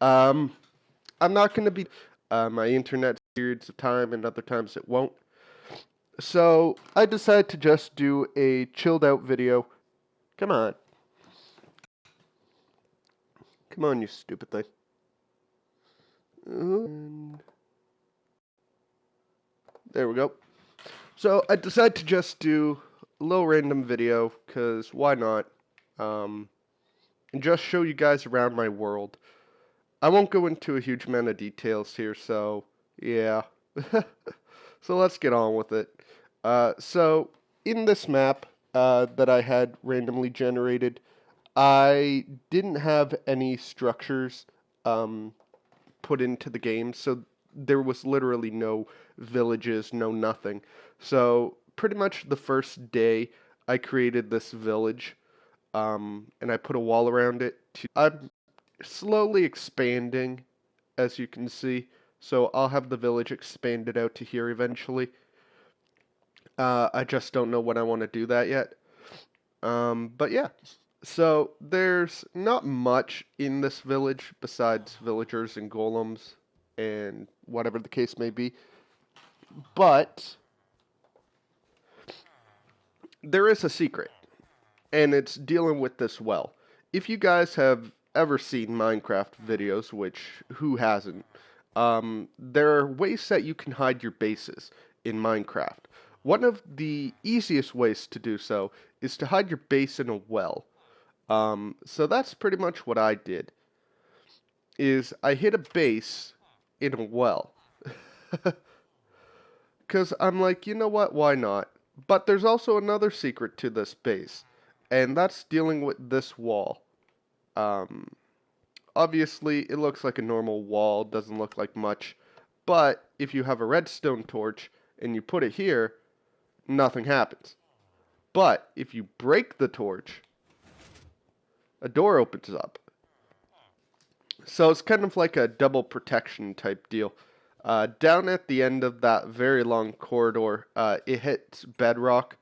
I'm not going to be my internet periods of time and other times it won't. So I decided to just do a chilled out video. Come on. Come on, you stupid thing. And there we go. So I decided to just do a little random video, because why not? Um, and just show you guys around my world. I won't go into a huge amount of details here, so yeah. So let's get on with it. So in this map that I had randomly generated, I didn't have any structures um, put into the game, so there was literally no villages, no nothing. So pretty much the first day, I created this village, and I put a wall around it. I'm slowly expanding, as you can see. So I'll have the village expanded out to here eventually. I just don't know when I want to do that yet. But yeah. So there's not much in this village besides villagers and golems and whatever the case may be. But there is a secret, and it's dealing with this well. If you guys have ever seen Minecraft videos, which who hasn't, there are ways that you can hide your bases in Minecraft. One of the easiest ways to do so is to hide your base in a well. So that's pretty much what I did. Is I hid a base in a well. Because I'm like, you know what, why not? But there's also another secret to this base, and that's dealing with this wall. Um, Obviously, it looks like a normal wall, doesn't look like much, but if you have a redstone torch and you put it here, nothing happens. But if you break the torch, a door opens up. So it's kind of like a double protection type deal. Down at the end of that very long corridor, it hits bedrock,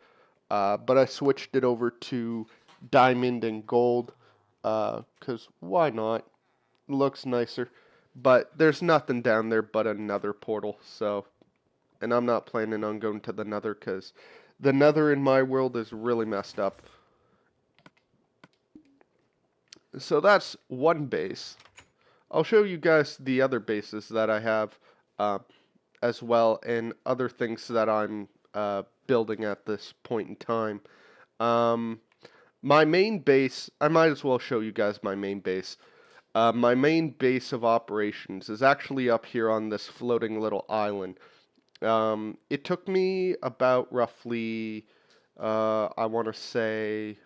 but I switched it over to diamond and gold, because why not? Looks nicer. But there's nothing down there but another portal, so. And I'm not planning on going to the nether, because the nether in my world is really messed up. So that's one base. I'll show you guys the other bases that I have uh, as well, and other things that I'm building at this point in time. Um, my main base, I might as well show you guys my main base. My main base of operations is actually up here on this floating little island. It took me about roughly, I want to say,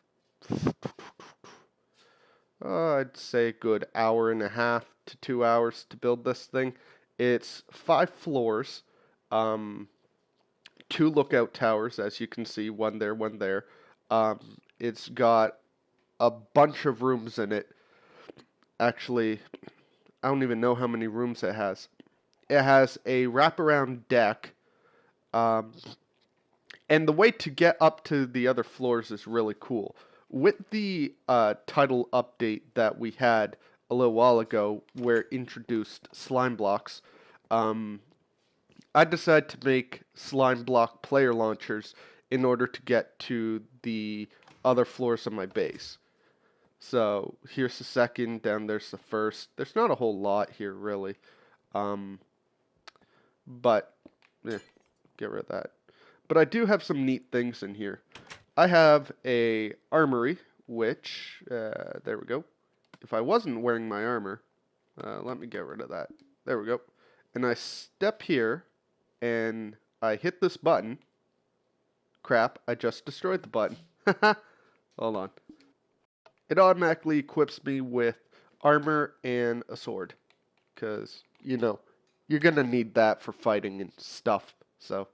I'd say a good hour and a half to 2 hours to build this thing. It's 5 floors, um, 2 lookout towers, as you can see, one there, one there. It's got a bunch of rooms in it. Actually, I don't even know how many rooms it has. It has a wraparound deck, um, and the way to get up to the other floors is really cool. With the title update that we had a little while ago, where it introduced slime blocks, um, I decided to make slime block player launchers in order to get to the other floors of my base. So here's the second, down there's the first. There's not a whole lot here really, um, but eh, get rid of that. But I do have some neat things in here. I have a armory, which there we go. If I wasn't wearing my armor, let me get rid of that. There we go. And I step here, and I hit this button. Crap! I just destroyed the button. Hold on. It automatically equips me with armor and a sword, because you're gonna need that for fighting and stuff. So,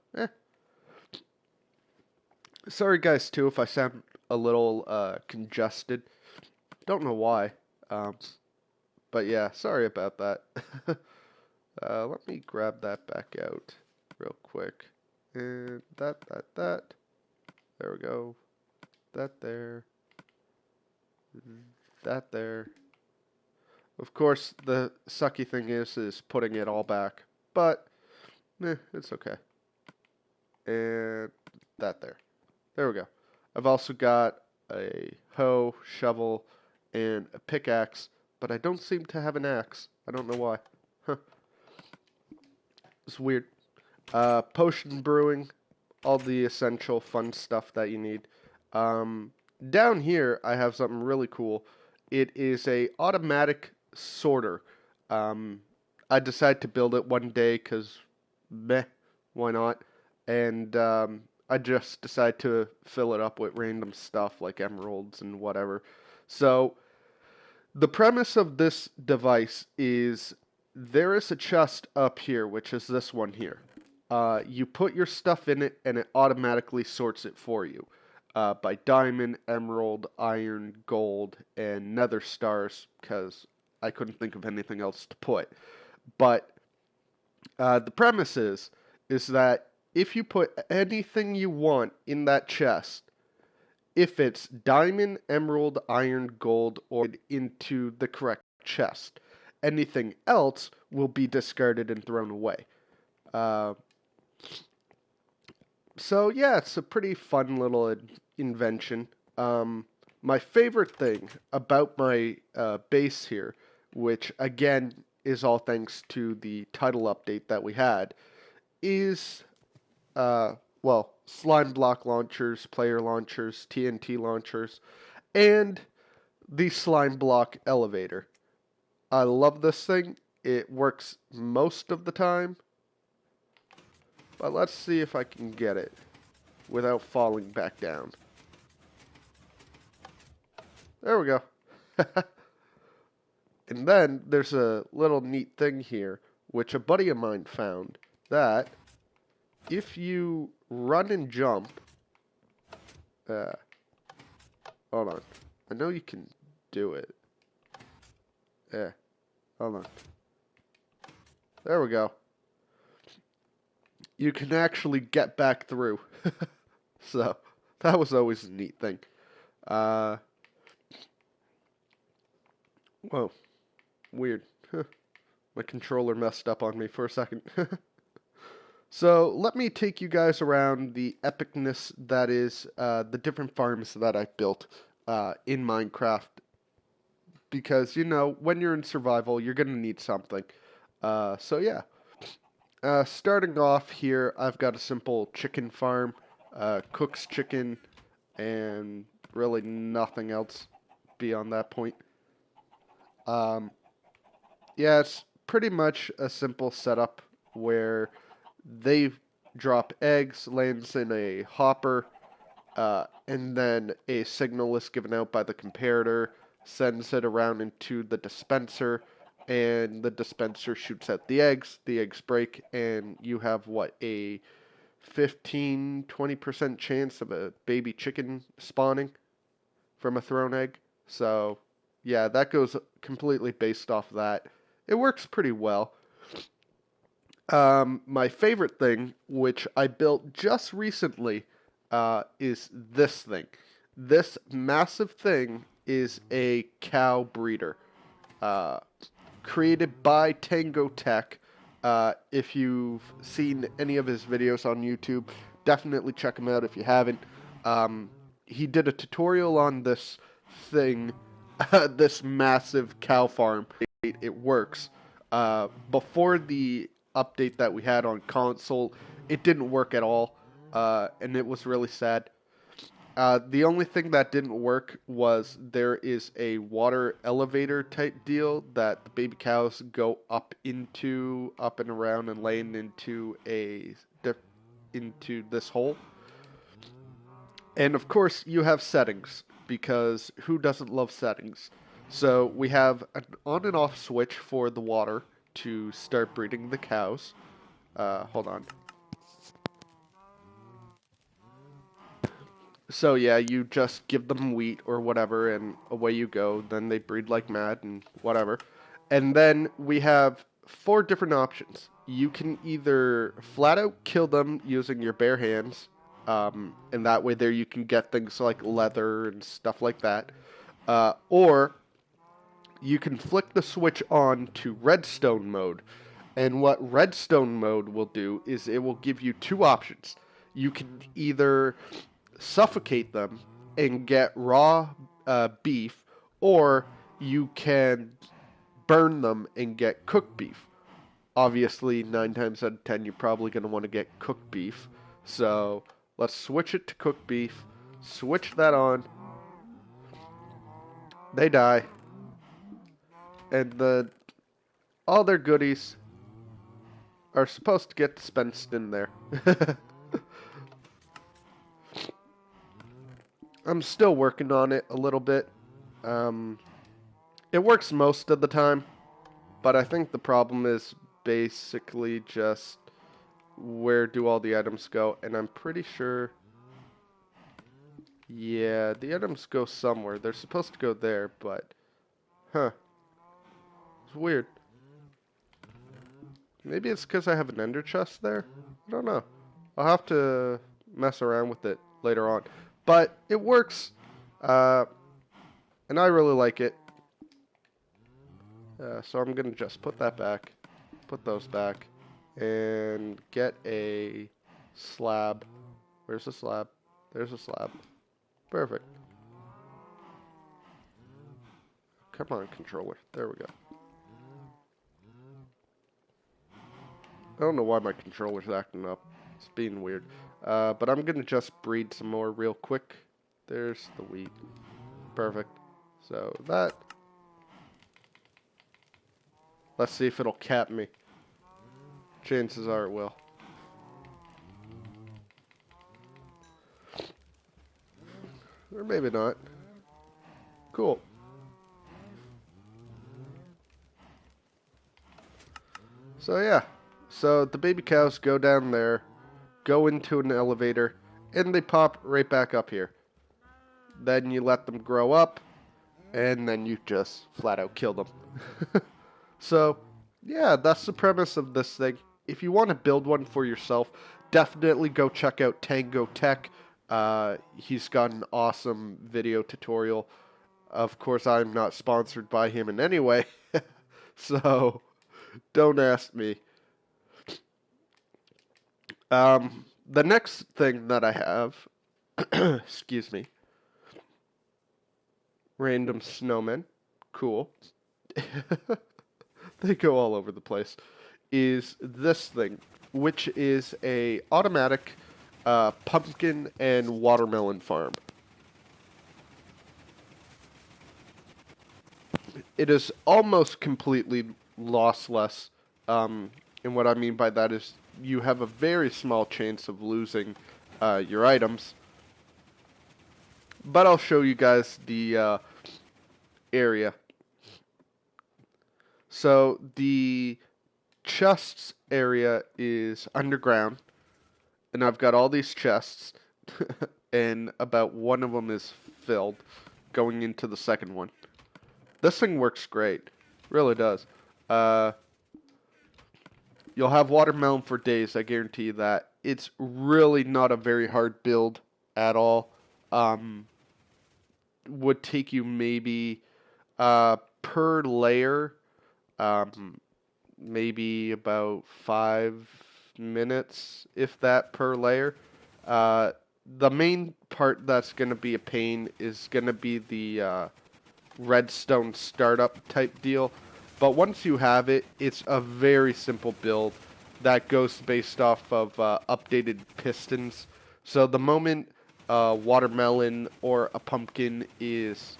sorry guys too if I sound a little congested. Don't know why. Um, but yeah, sorry about that. Let me grab that back out real quick. And that. There we go. That there. That there. Of course, the sucky thing is putting it all back, but it's okay. And that there. There we go. I've also got a hoe, shovel, and a pickaxe, but I don't seem to have an axe. I don't know why. Huh. It's weird. Potion brewing, all the essential fun stuff that you need. Um, Down here, I have something really cool. It is a automatic sorter. Um, I decided to build it one day because, meh, why not? And I just decided to fill it up with random stuff like emeralds and whatever. So the premise of this device is there is a chest up here, which is this one here. You put your stuff in it, and it automatically sorts it for you by diamond, emerald, iron, gold, and nether stars, because I couldn't think of anything else to put. But the premise is that if you put anything you want in that chest, if it's diamond, emerald, iron, gold, or into the correct chest. Anything else will be discarded and thrown away. Uh, so yeah, it's a pretty fun little invention. My favorite thing about my base here, which again is all thanks to the title update that we had, is uh, slime block launchers, player launchers, TNT launchers, and the slime block elevator. I love this thing. It works most of the time. But let's see if I can get it without falling back down. There we go. And then there's a little neat thing here, which a buddy of mine found, that if you run and jump, uh, hold on, I know you can do it. Yeah, hold on. There we go. You can actually get back through. So, that was always a neat thing. Uh, Whoa, weird. My controller messed up on me for a second. So, let me take you guys around the epicness that is the different farms that I built in Minecraft. Because, you know, when you're in survival, you're going to need something. So, yeah. Starting off here, I've got a simple chicken farm, Cook's chicken, and really nothing else beyond that point. Um, yeah, it's pretty much a simple setup where they drop eggs, lands in a hopper, and then a signal is given out by the comparator, sends it around into the dispenser, and the dispenser shoots out the eggs break, and you have what, a 15-20% chance of a baby chicken spawning from a thrown egg. So, yeah, that goes completely based off that. It works pretty well. My favorite thing, which I built just recently, is this thing. This massive thing is a cow breeder, uh, created by Tango Tech. If you've seen any of his videos on YouTube, definitely check him out if you haven't. He did a tutorial on this thing, this massive cow farm. It works. Before the update that we had on console, it didn't work at all, and it was really sad. The only thing that didn't work was there is a water elevator type deal that the baby cows go up into, up and around and laying into this hole. And of course, you have settings because who doesn't love settings? So we have an on and off switch for the water to start breeding the cows. Hold on. So yeah, you just give them wheat or whatever, and away you go. Then they breed like mad and whatever. And then we have four different options. You can either flat out kill them using your bare hands, and that way there you can get things like leather and stuff like that. Or you can flick the switch on to redstone mode. And what redstone mode will do is it will give you two options. You can either suffocate them and get raw beef, or you can burn them and get cooked beef. Obviously, 9 times out of 10, you're probably going to want to get cooked beef. So let's switch it to cooked beef. Switch that on. They die. And all their goodies are supposed to get dispensed in there. I'm still working on it a little bit. It works most of the time, but I think the problem is basically just where do all the items go, and I'm pretty sure, yeah, the items go somewhere. They're supposed to go there, but, it's weird. Maybe it's because I have an ender chest there? I don't know. I'll have to mess around with it later on. But it works, and I really like it. So I'm going to just put that back, put those back, and get a slab. Where's the slab? There's a slab. Perfect. Come on, controller. There we go. I don't know why my controller's acting up. It's being weird. But I'm going to just breed some more real quick. There's the wheat. Perfect. So that. Let's see if it'll cap me. Chances are it will. Or maybe not. Cool. So yeah. So the baby cows go down there, go into an elevator, and they pop right back up here. Then you let them grow up, and then you just flat out kill them. So, yeah, that's the premise of this thing. If you want to build one for yourself, definitely go check out Tango Tech. He's got an awesome video tutorial. Of course, I'm not sponsored by him in any way, so don't ask me. The next thing that I have, excuse me, random snowmen, cool. They go all over the place, is this thing, which is a automatic pumpkin and watermelon farm. It is almost completely lossless, and what I mean by that is you have a very small chance of losing your items. But I'll show you guys the area. So the chests area is underground, and I've got all these chests, and about one of them is filled, going into the second one. This thing works great, really does. You'll have watermelon for days, I guarantee you that. It's really not a very hard build at all. Would take you maybe per layer, maybe about 5 minutes, if that, per layer. The main part that's going to be a pain is going to be the redstone startup type deal. But once you have it, it's a very simple build that goes based off of updated pistons. So the moment a watermelon or a pumpkin is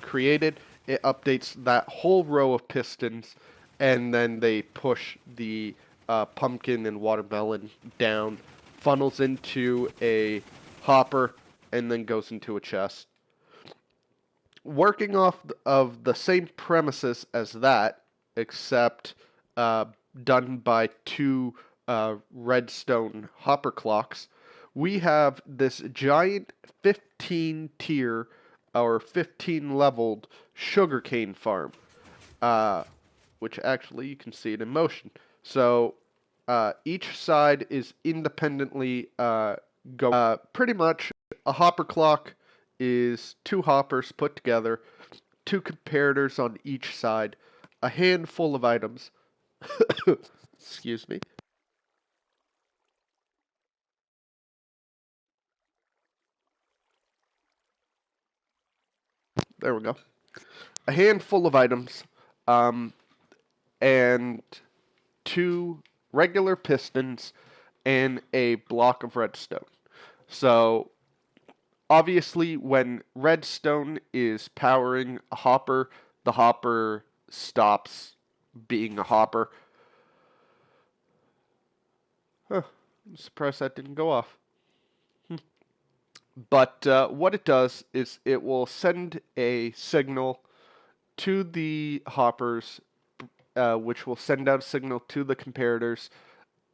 created, it updates that whole row of pistons, and then they push the pumpkin and watermelon down, funnels into a hopper, and then goes into a chest. Working off of the same premises as that, except done by two redstone hopper clocks, we have this giant 15 tier or 15 leveled sugarcane farm, which actually you can see it in motion. So each side is independently going. Pretty much a hopper clock is two hoppers put together, two comparators on each side, a handful of items. Excuse me. There we go. A handful of items, um, and two regular pistons and a block of redstone. So obviously, when redstone is powering a hopper, the hopper stops being a hopper. Huh, I'm surprised that didn't go off. But what it does is it will send a signal to the hoppers, which will send out a signal to the comparators.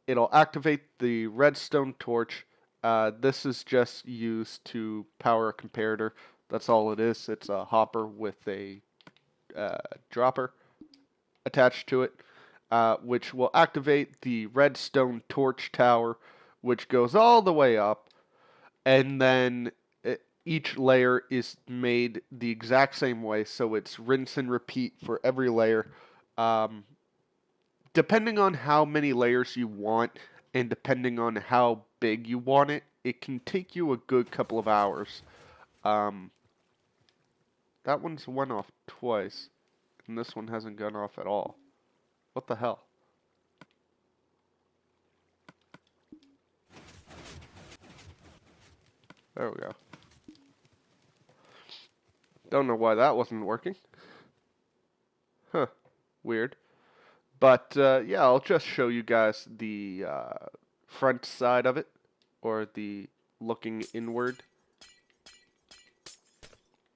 It'll activate the redstone torch. This is just used to power a comparator. That's all it is. It's a hopper with a uh, dropper attached to it, which will activate the redstone torch tower, which goes all the way up, and then each layer is made the exact same way, so it's rinse and repeat for every layer. Um, Depending on how many layers you want and depending on how big you want it, it can take you a good couple of hours. Um, that one's went off twice, and this one hasn't gone off at all. What the hell? There we go. Don't know why that wasn't working. Huh. Weird. But yeah, I'll just show you guys the front side of it, or the looking inward.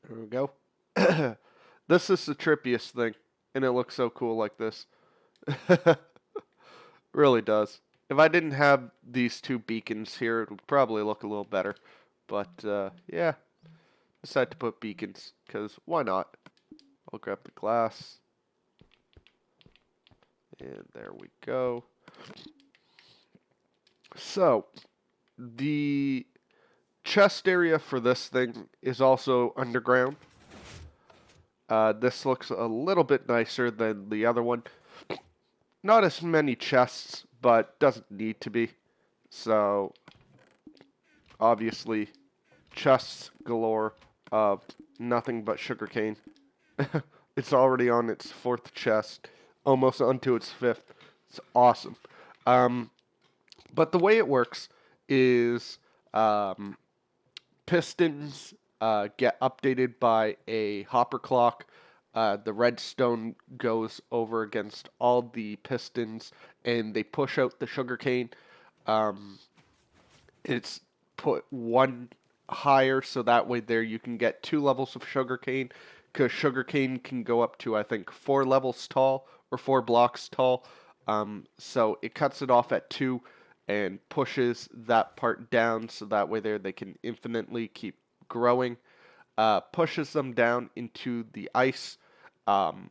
There we go. This is the trippiest thing, and it looks so cool like this. Really does. If I didn't have these two beacons here, it would probably look a little better. But yeah, decided to put beacons, because why not? I'll grab the glass. And there we go. So, the chest area for this thing is also underground. This looks a little bit nicer than the other one. Not as many chests, but doesn't need to be. So, obviously, chests galore of nothing but sugarcane. It's already on its fourth chest, almost onto its fifth. It's awesome. Um, but the way it works is um, pistons get updated by a hopper clock. The redstone goes over against all the pistons, and they push out the sugarcane. Um, it's put one higher, so that way there you can get two levels of sugarcane, because sugarcane can go up to, I think, 4 levels tall or 4 blocks tall. So it cuts it off at two and pushes that part down, so that way there they can infinitely keep growing. Pushes them down into the ice, um,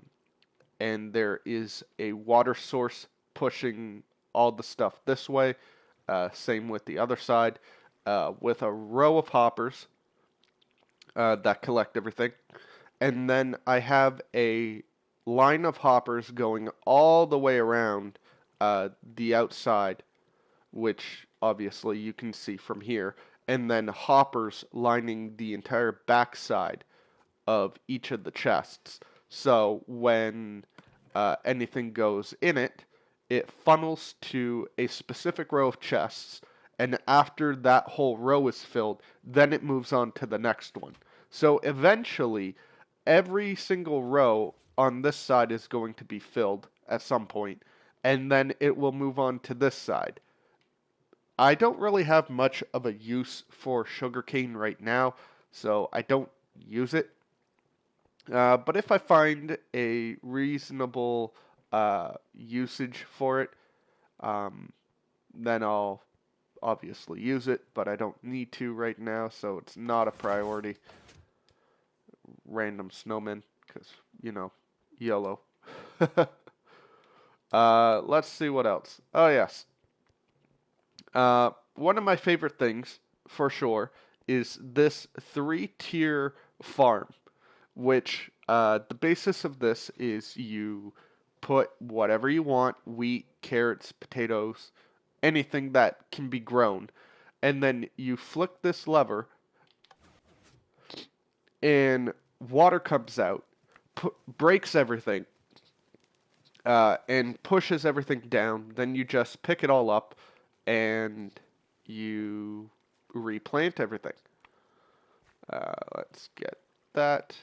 and there is a water source pushing all the stuff this way. Same with the other side, with a row of hoppers that collect everything. And then I have a line of hoppers going all the way around the outside, which obviously you can see from here, and then hoppers lining the entire backside of each of the chests. So when anything goes in it, it funnels to a specific row of chests, and after that whole row is filled, then it moves on to the next one. So eventually, every single row on this side is going to be filled at some point, and then it will move on to this side. I don't really have much of a use for sugarcane right now, so I don't use it. But if I find a reasonable usage for it, um, then I'll obviously use it, but I don't need to right now, so it's not a priority. Random snowman, because, YOLO. Let's see what else. Oh, yes. One of my favorite things, for sure, is this 3-tier farm, which the basis of this is you put whatever you want, wheat, carrots, potatoes, anything that can be grown, and then you flick this lever and water comes out, breaks everything, and pushes everything down. Then you just pick it all up and you replant everything. Let's get that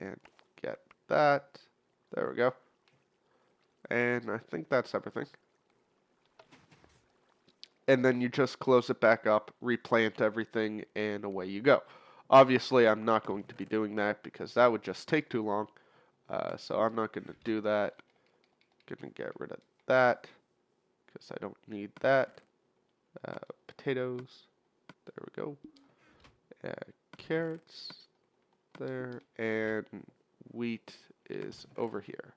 and get that. There we go. And I think that's everything. And then you just close it back up, replant everything, and away you go. Obviously, I'm not going to be doing that because that would just take too long. So I'm not going to do that. Going to get rid of that because I don't need that. Potatoes. There we go. Carrots. There. And wheat is over here.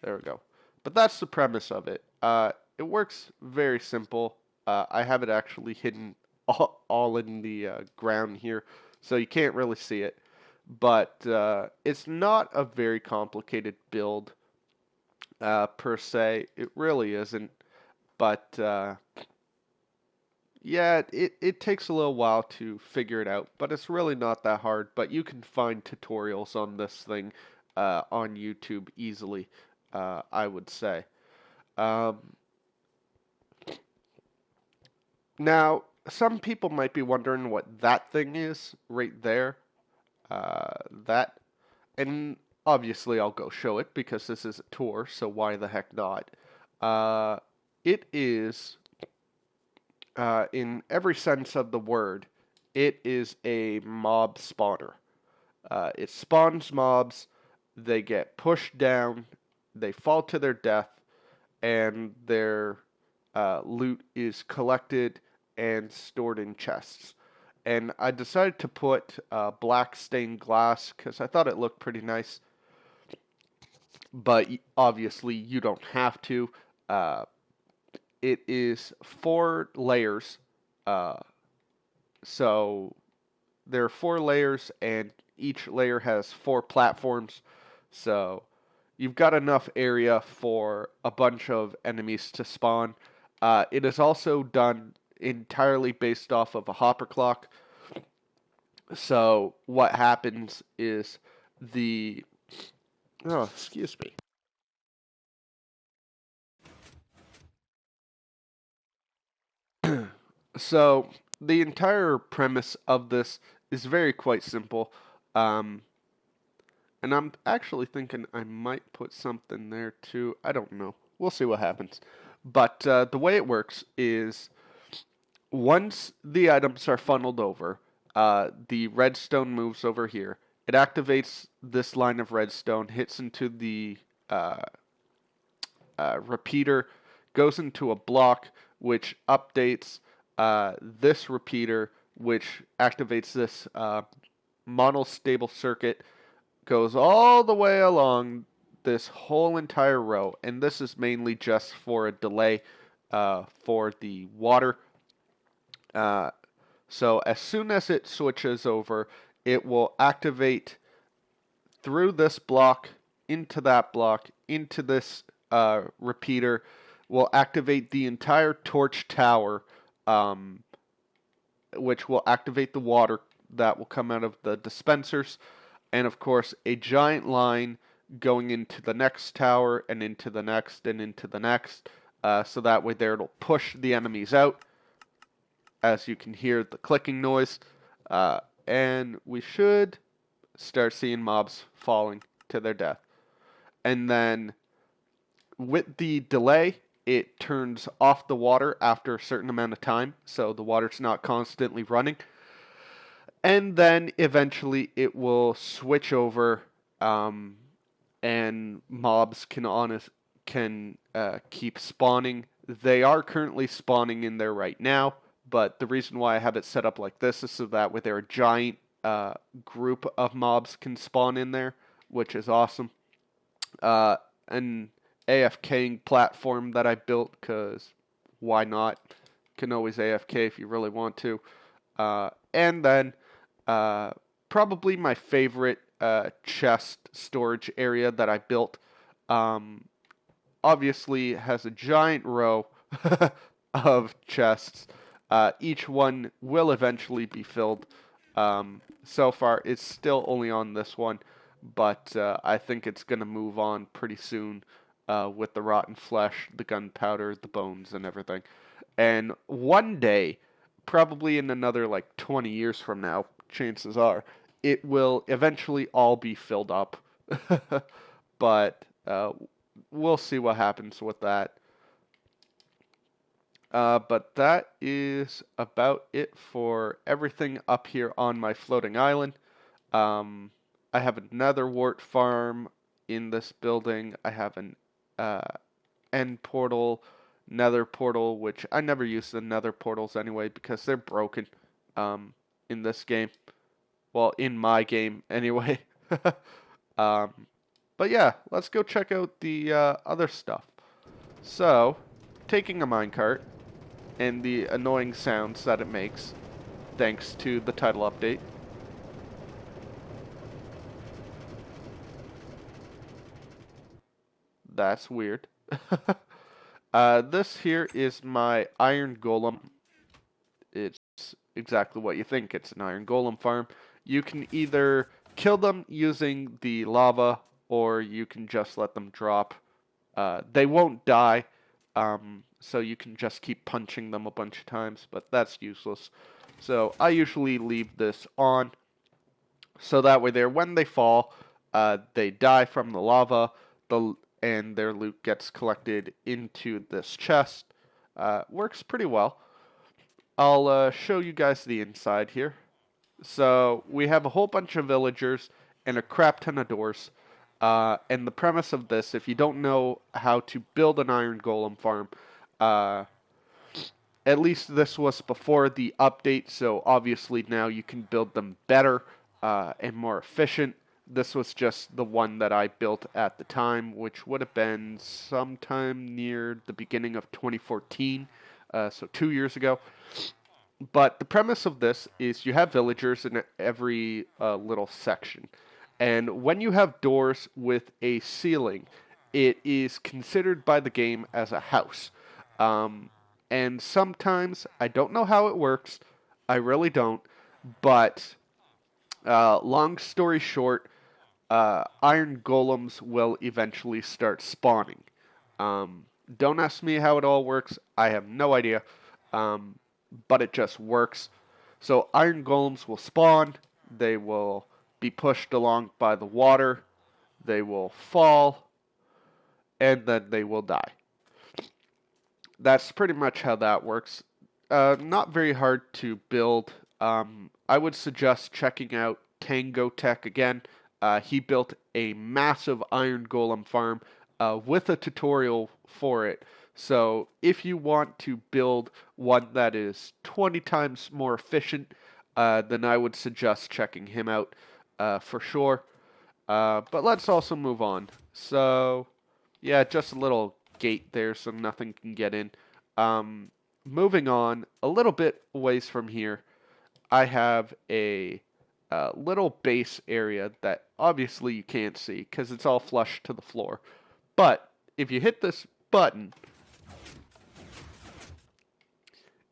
There we go. But that's the premise of it. It works very simple. I have it actually hidden all in the ground here, so you can't really see it. But it's not a very complicated build per se. It really isn't. But yeah, it takes a little while to figure it out, but it's really not that hard. But you can find tutorials on this thing on YouTube easily, I would say. Um, Now, some people might be wondering what that thing is right there. That, and obviously I'll go show it because this is a tour, so why the heck not? Uh, it is, in every sense of the word, it is a mob spawner. It spawns mobs, they get pushed down, they fall to their death, and their loot is collected and stored in chests. And I decided to put black stained glass because I thought it looked pretty nice. But obviously, you don't have to. Uh, it is 4 layers. Uh, so there are 4 layers, and each layer has 4 platforms. So you've got enough area for a bunch of enemies to spawn. It is also done entirely based off of a hopper clock. So what happens is the oh, excuse me. So the entire premise of this is very quite simple. Um, and I'm actually thinking I might put something there too. I don't know. We'll see what happens. But the way it works is once the items are funneled over, the redstone moves over here. It activates this line of redstone, hits into the uh, repeater, goes into a block, which updates this repeater, which activates this monostable circuit, goes all the way along this whole entire row, and this is mainly just for a delay for the water. Uh, so as soon as it switches over, it will activate through this block, into that block, into this repeater, will activate the entire torch tower, um, which will activate the water that will come out of the dispensers, and of course a giant line going into the next tower and into the next and into the next, so that way there it'll push the enemies out, as you can hear the clicking noise, and we should start seeing mobs falling to their death. And then with the delay, it turns off the water after a certain amount of time, so the water's not constantly running. And then eventually it will switch over, and mobs can keep spawning. They are currently spawning in there right now, but the reason why I have it set up like this is so that with their giant group of mobs can spawn in there, which is awesome. An AFKing platform that I built because why not? Can always AFK if you really want to. And then probably my favorite chest storage area that I built. Um, Obviously has a giant row of chests. Each one will eventually be filled. So far, it's still only on this one, but I think it's going to move on pretty soon with the rotten flesh, the gunpowder, the bones, and everything. And one day, probably in another like 20 years from now, chances are, it will eventually all be filled up. But we'll see what happens with that. But that is about it for everything up here on my floating island. Um, I have another wart farm in this building. I have an uh, end portal, nether portal, which I never use the nether portals anyway because they're broken um, in this game. Well, in my game anyway. um, but yeah, let's go check out the other stuff. So, taking a minecart and the annoying sounds that it makes, thanks to the title update. That's weird. This here is my iron golem. It's exactly what you think. It's an iron golem farm. You can either kill them using the lava, or you can just let them drop. They won't die, so you can just keep punching them a bunch of times, but that's useless. So I usually leave this on, so that way there, when they fall, they die from the lava, and their loot gets collected into this chest. Works pretty well. I'll show you guys the inside here. So we have a whole bunch of villagers and a crap ton of doors. And the premise of this, if you don't know how to build an iron golem farm, uh, at least this was before the update, so obviously now you can build them better and more efficient. This was just the one that I built at the time, which would have been sometime near the beginning of 2014, so 2 years ago. But the premise of this is you have villagers in every little section. And when you have doors with a ceiling, it is considered by the game as a house. Um, and sometimes, I don't know how it works, I really don't, but long story short, iron golems will eventually start spawning. Um, don't ask me how it all works, I have no idea. Um, but it just works. So iron golems will spawn, they will be pushed along by the water, they will fall, and then they will die. That's pretty much how that works. Not very hard to build. I would suggest checking out Tango Tech again. He built a massive iron golem farm with a tutorial for it. So if you want to build one that is 20 times more efficient, then I would suggest checking him out for sure. But let's also move on. So, yeah, just a little gate there so nothing can get in. Um, Moving on, a little bit ways from here, I have a little base area that obviously you can't see because it's all flush to the floor. But if you hit this button,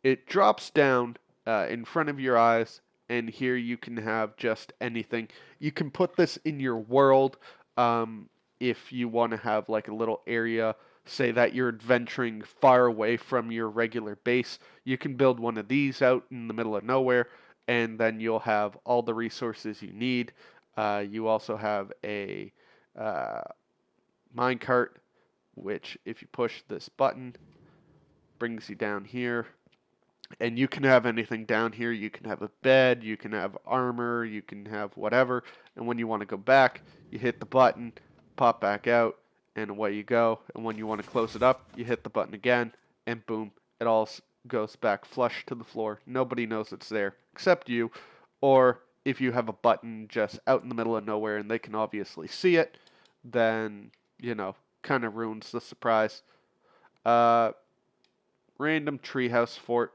it drops down in front of your eyes, and here you can have just anything. You can put this in your world um, if you want to have like a little area. Say that you're adventuring far away from your regular base. You can build one of these out in the middle of nowhere, and then you'll have all the resources you need. You also have a uh, minecart, which, if you push this button, brings you down here, and you can have anything down here. You can have a bed, you can have armor, you can have whatever. And when you want to go back, you hit the button, pop back out, and away you go. And when you want to close it up, you hit the button again, and boom, it all goes back flush to the floor. Nobody knows it's there except you. Or if you have a button just out in the middle of nowhere and they can obviously see it, then, kind of ruins the surprise. Uh, Random treehouse fort.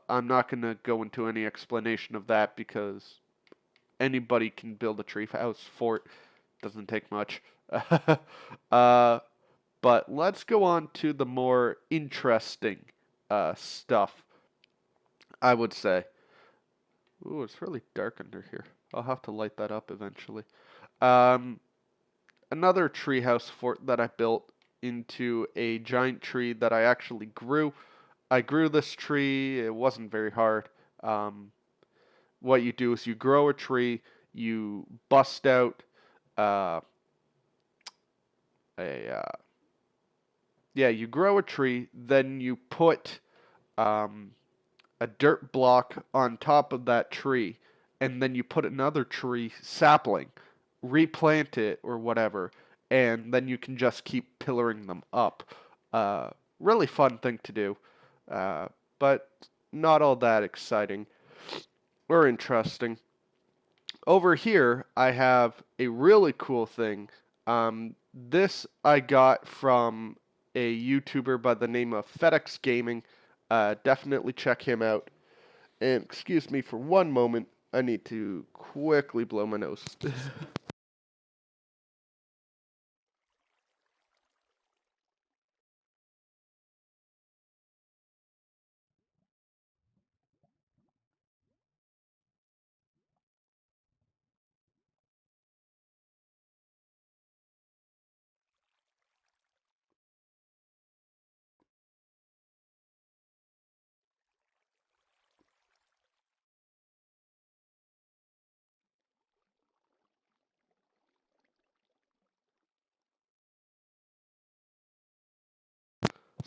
I'm not going to go into any explanation of that because anybody can build a treehouse fort. Doesn't take much. uh, but let's go on to the more interesting stuff, I would say. Ooh, it's really dark under here. I'll have to light that up eventually. Um, Another treehouse fort that I built into a giant tree that I actually grew. I grew this tree. It wasn't very hard. Um, what you do is you grow a tree, you bust out uh, a yeah, you grow a tree, then you put um, a dirt block on top of that tree, and then you put another tree sapling, replant it or whatever, and then you can just keep pillaring them up. Uh, Really fun thing to do, uh, but not all that exciting or interesting. Over here, I have a really cool thing. This I got from a YouTuber by the name of FedEx Gaming. Definitely check him out. And excuse me for one moment. I need to quickly blow my nose.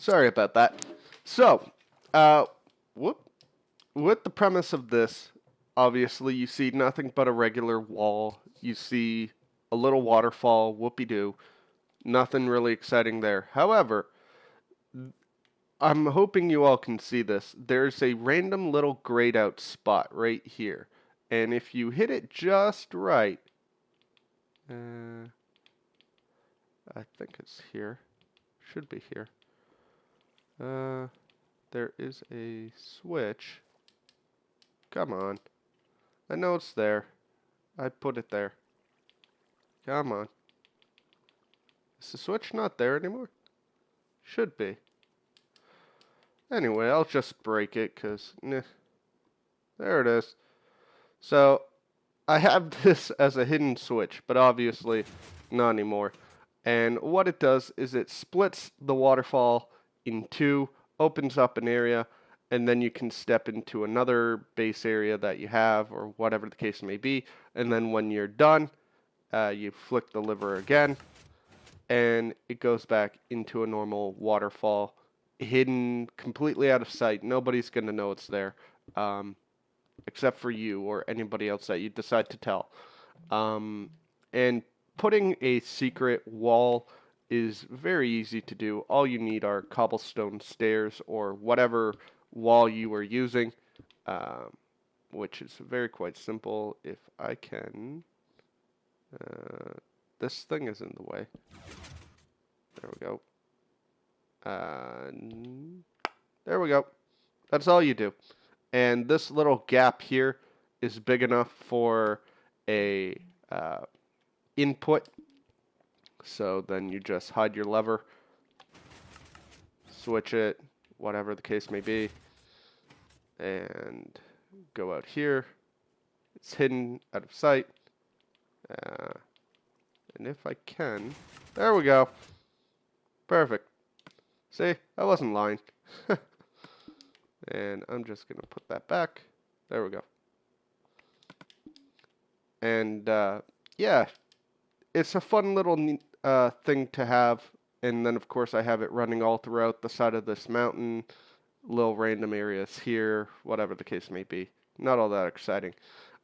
Sorry about that. So, uh, whoop, with the premise of this, obviously you see nothing but a regular wall. You see a little waterfall, whoopee doo. Nothing really exciting there. However, I'm hoping you all can see this. There's a random little grayed out spot right here. And if you hit it just right, uh, I think it's here. Should be here. Uh, there is a switch. Come on. I know it's there. I put it there. Come on. Is the switch not there anymore? Should be. Anyway, I'll just break it because, there it is. So, I have this as a hidden switch, but obviously not anymore. And what it does is it splits the waterfall in two, opens up an area, and then you can step into another base area that you have, or whatever the case may be. And then when you're done, you flick the lever again, and it goes back into a normal waterfall, hidden completely out of sight. Nobody's going to know it's there, um, except for you or anybody else that you decide to tell. Um, and putting a secret wall is very easy to do. All you need are cobblestone stairs or whatever wall you are using, um, which is very quite simple. If I can, uh, this thing is in the way. There we go. Uh, there we go. That's all you do. And this little gap here is big enough for a uh, input. So then you just hide your lever, switch it, whatever the case may be, and go out here. It's hidden out of sight. Uh, and if I can, there we go. Perfect. See, I wasn't lying. And I'm just going to put that back. There we go. And yeah, it's a fun little thing to have. And then, of course, I have it running all throughout the side of this mountain, little random areas here, whatever the case may be. Not all that exciting.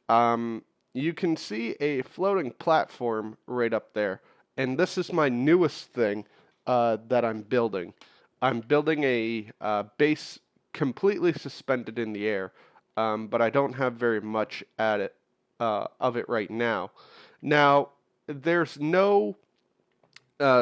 You can see a floating platform right up there. And this is my newest thing that I'm building. I'm building a base completely suspended in the air, but I don't have very much at it of it right now. Now, there's no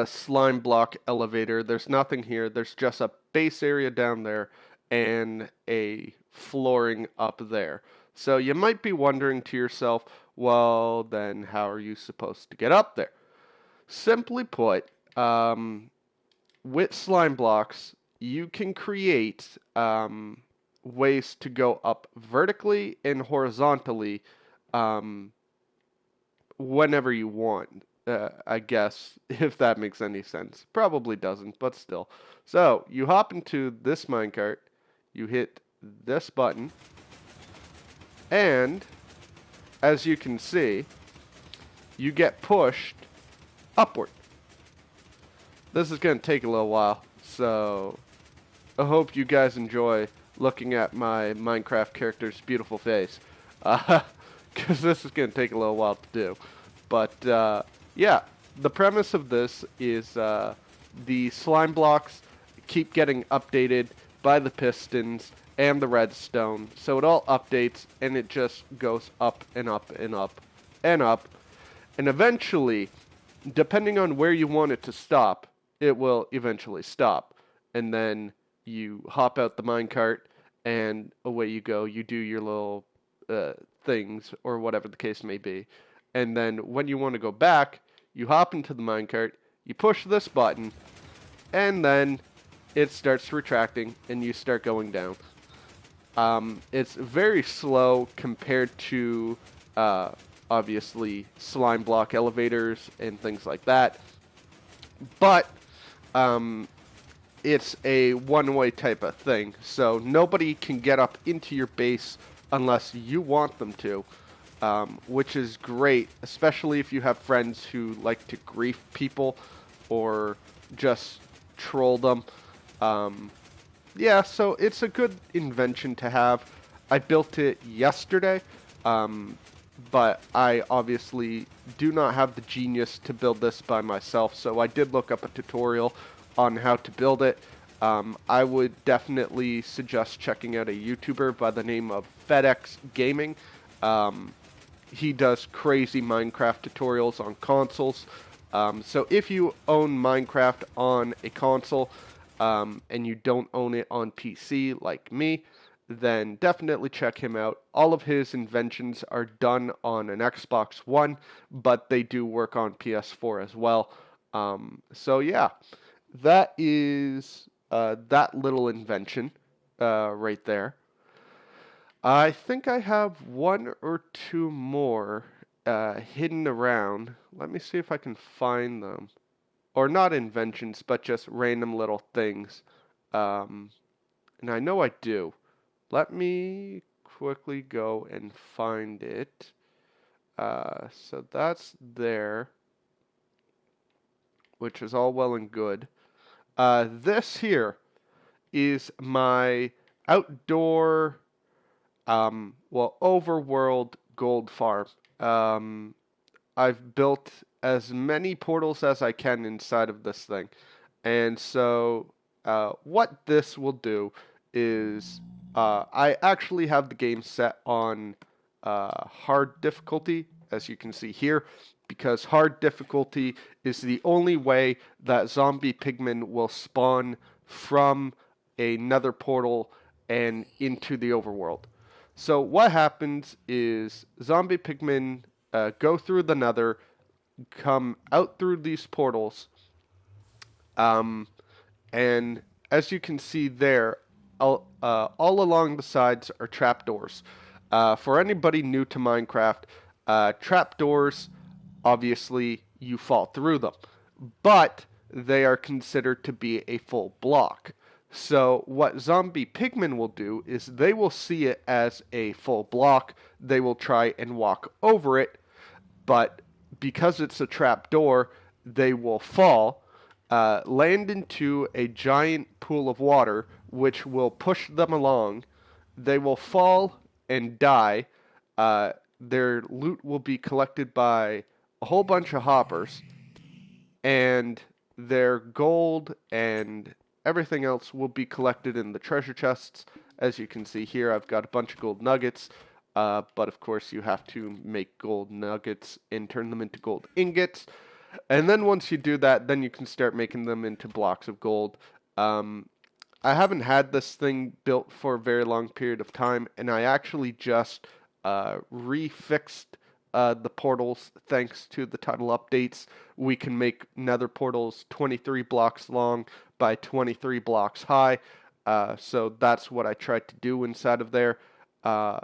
slime block elevator. There's nothing here. There's just a base area down there and a flooring up there. So you might be wondering to yourself, well, then how are you supposed to get up there? Simply put, with slime blocks, you can create ways to go up vertically and horizontally um, whenever you want. I guess, if that makes any sense. Probably doesn't, but still. So, you hop into this minecart, you hit this button, and as you can see, you get pushed upward. This is going to take a little while, so I hope you guys enjoy looking at my Minecraft character's beautiful face. Because this is going to take a little while to do. But, yeah, the premise of this is the slime blocks keep getting updated by the pistons and the redstone. So it all updates, and it just goes up and up and up and up. And eventually, depending on where you want it to stop, it will eventually stop. And then you hop out the minecart, and away you go. You do your little things, or whatever the case may be. And then when you want to go back, you hop into the minecart, you push this button, and then it starts retracting, and you start going down. It's very slow compared to obviously slime block elevators and things like that. But um, it's a one-way type of thing, so nobody can get up into your base unless you want them to, which is great, especially if you have friends who like to grief people or just troll them. Um, yeah, so it's a good invention to have. I built it yesterday, um, but I obviously do not have the genius to build this by myself, so I did look up a tutorial on how to build it. I would definitely suggest checking out a YouTuber by the name of FedEx Gaming. Um, he does crazy Minecraft tutorials on consoles. So if you own Minecraft on a console and you don't own it on PC like me, then definitely check him out. All of his inventions are done on an Xbox One, but they do work on PS4 as well. So yeah, that is that little invention right there. I think I have one or two more hidden around. Let me see if I can find them. Or not inventions, but just random little things. Um, and I know I do. Let me quickly go and find it. So that's there, which is all well and good. This here is my outdoor, overworld gold farm. Um, I've built as many portals as I can inside of this thing. And so, what this will do is I actually have the game set on hard difficulty, as you can see here, because hard difficulty is the only way that zombie pigmen will spawn from a nether portal and into the overworld. So what happens is zombie pigmen go through the nether, come out through these portals, um, and as you can see there, all along the sides are trapdoors. For anybody new to Minecraft, trapdoors, obviously, you fall through them, but they are considered to be a full block. So what zombie pigmen will do is they will see it as a full block. They will try and walk over it, but because it's a trap door, they will fall, land into a giant pool of water, which will push them along. They will fall and die. Their loot will be collected by a whole bunch of hoppers, and their gold and everything else will be collected in the treasure chests. As you can see here, I've got a bunch of gold nuggets, but of course you have to make gold nuggets and turn them into gold ingots. And then once you do that, then you can start making them into blocks of gold. Um, I haven't had this thing built for a very long period of time, and I actually just refixed the portals thanks to the title updates. We can make nether portals 23 blocks long by 23 blocks high. So that's what I tried to do inside of there. Uh,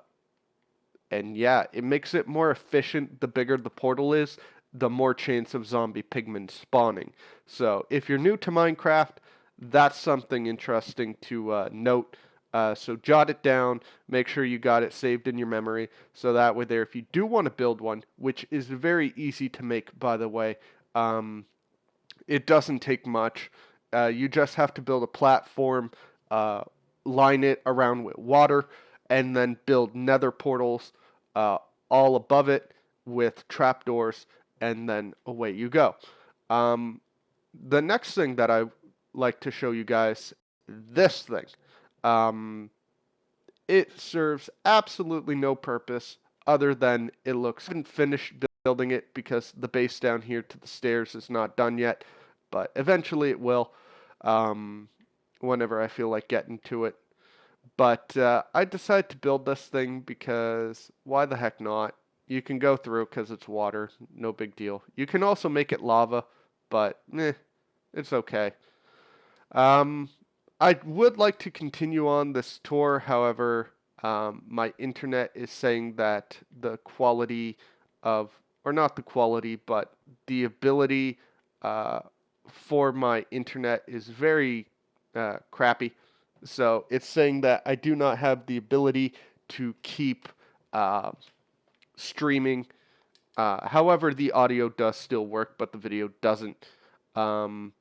and yeah, it makes it more efficient. The bigger the portal is, the more chance of zombie pigmen spawning. So if you're new to Minecraft, that's something interesting to note. So jot it down. Make sure you got it saved in your memory. So that way there, if you do want to build one, which is very easy to make, by the way, um, it doesn't take much. You just have to build a platform, uh, line it around with water, and then build nether portals uh, all above it with trapdoors, and then away you go. Um, the next thing that I like to show you guys, this thing. Um, it serves absolutely no purpose other than it looks. I haven't finished building it because the base down here to the stairs is not done yet, but eventually it will. Um, Whenever I feel like getting to it. But I decided to build this thing because why the heck not? You can go through because it's water, no big deal. You can also make it lava, but it's okay. Um, I would like to continue on this tour, however, my internet is saying that the quality of, or not the quality, but the ability uh, for my internet is very crappy. So it's saying that I do not have the ability to keep uh, streaming. However, the audio does still work, but the video doesn't. Um,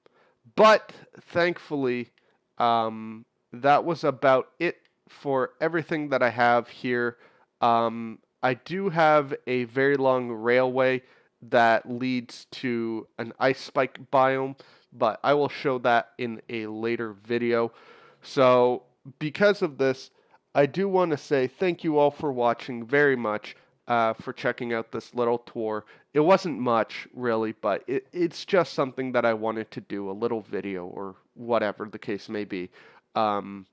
but thankfully, um, that was about it for everything that I have here. I do have a very long railway that leads to an ice spike biome, but I will show that in a later video. So, because of this, I do want to say thank you all for watching very much, for checking out this little tour. It wasn't much, really, but it's just something that I wanted to do, a little video or whatever the case may be. Um,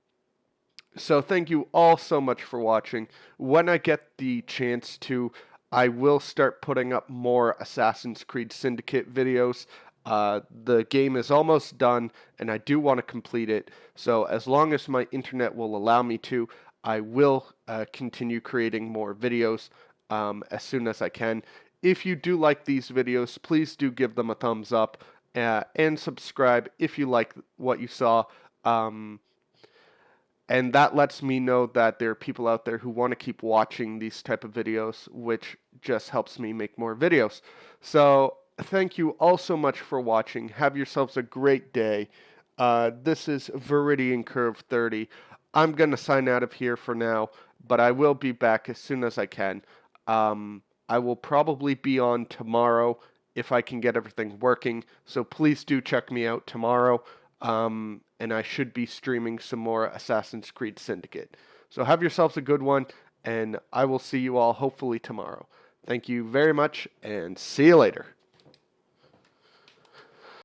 so thank you all so much for watching. When I get the chance to, I will start putting up more Assassin's Creed Syndicate videos. The game is almost done, and I do want to complete it. So as long as my internet will allow me to, I will continue creating more videos as soon as I can. If you do like these videos, please do give them a thumbs up and subscribe if you like what you saw. And that lets me know that there are people out there who want to keep watching these type of videos, which just helps me make more videos. So thank you all so much for watching. Have yourselves a great day. This is Viridian Curve 30. I'm going to sign out of here for now, but I will be back as soon as I can. I will probably be on tomorrow if I can get everything working, so please do check me out tomorrow. And I should be streaming some more Assassin's Creed Syndicate. So have yourselves a good one, and I will see you all hopefully tomorrow. Thank you very much, and see you later.